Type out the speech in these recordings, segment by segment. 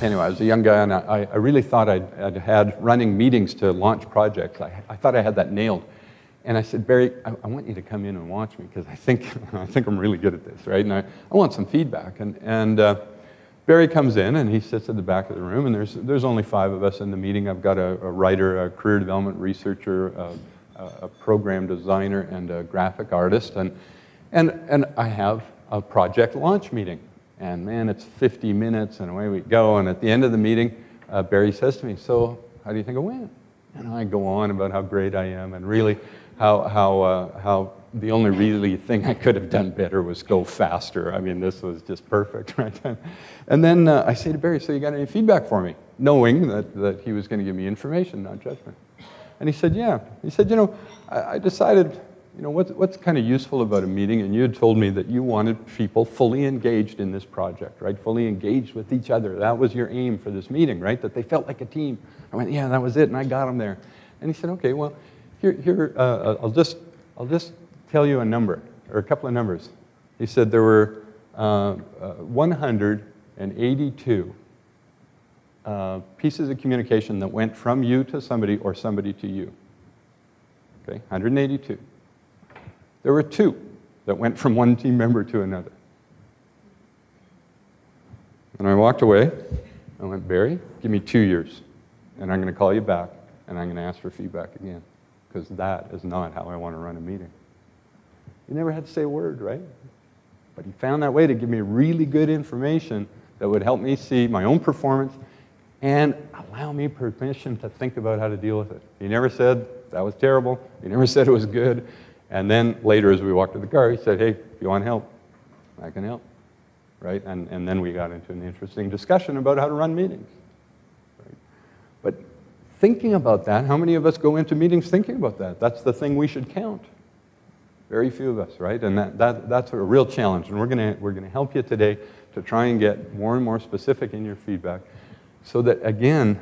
anyway, I was a young guy, and I really thought I'd had running meetings to launch projects. I thought I had that nailed. And I said, Barry, I want you to come in and watch me, because I think I'm really good at this, right? And I want some feedback. And Barry comes in, and he sits at the back of the room, and there's only 5 of us in the meeting. I've got a writer, a career development researcher, a program designer, and a graphic artist. And I have a project launch meeting. And man, it's 50 minutes, and away we go. And at the end of the meeting, Barry says to me, so how do you think it went? And I go on about how great I am, and really how the only really thing I could have done better was go faster. I mean, this was just perfect, right? And then I say to Barry, so you got any feedback for me? Knowing that he was going to give me information, not judgment. And he said, yeah. He said, I decided, what's kind of useful about a meeting, and you had told me that you wanted people fully engaged in this project, right? Fully engaged with each other. That was your aim for this meeting, right? That they felt like a team. I went, yeah, that was it, and I got them there. And he said, okay, well, here, I'll just tell you a number, or a couple of numbers. He said there were 182 pieces of communication that went from you to somebody or somebody to you. Okay, 182. There were 2 that went from one team member to another. And I walked away. I went, Barry, give me 2 years, and I'm going to call you back, and I'm going to ask for feedback again, because that is not how I want to run a meeting. He never had to say a word, right? But he found that way to give me really good information that would help me see my own performance and allow me permission to think about how to deal with it. He never said, that was terrible. He never said it was good. And then later, as we walked to the car, he said, hey, if you want help, I can help, right? And then we got into an interesting discussion about how to run meetings, right? But thinking about that, how many of us go into meetings thinking about that? That's the thing we should count. Very few of us, right? And that's a real challenge. And we're gonna help you today to try and get more and more specific in your feedback, so that, again,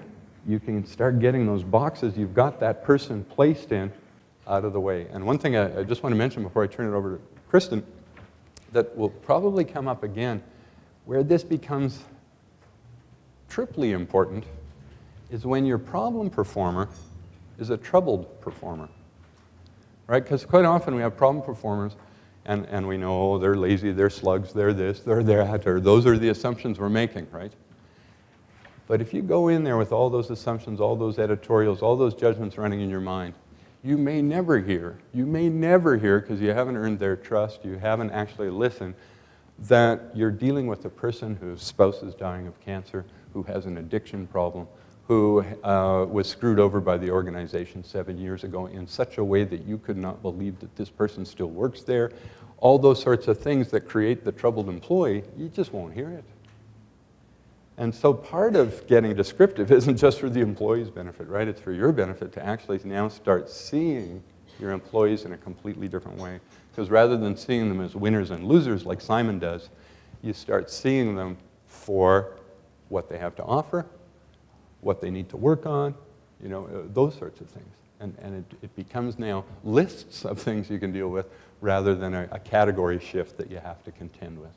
you can start getting those boxes you've got that person placed in out of the way. And one thing I just want to mention before I turn it over to Kristen, that will probably come up again, where this becomes triply important, is when your problem performer is a troubled performer, right? Because quite often we have problem performers, and we know, oh, they're lazy, they're slugs, they're this, they're that, or those are the assumptions we're making, right? But if you go in there with all those assumptions, all those editorials, all those judgments running in your mind, you may never hear, because you haven't earned their trust, you haven't actually listened, that you're dealing with a person whose spouse is dying of cancer, who has an addiction problem, who was screwed over by the organization 7 years ago in such a way that you could not believe that this person still works there. All those sorts of things that create the troubled employee, you just won't hear it. And so part of getting descriptive isn't just for the employee's benefit, right? It's for your benefit to actually now start seeing your employees in a completely different way. Because rather than seeing them as winners and losers like Simon does, you start seeing them for what they have to offer, what they need to work on, those sorts of things. And it becomes now lists of things you can deal with rather than a category shift that you have to contend with.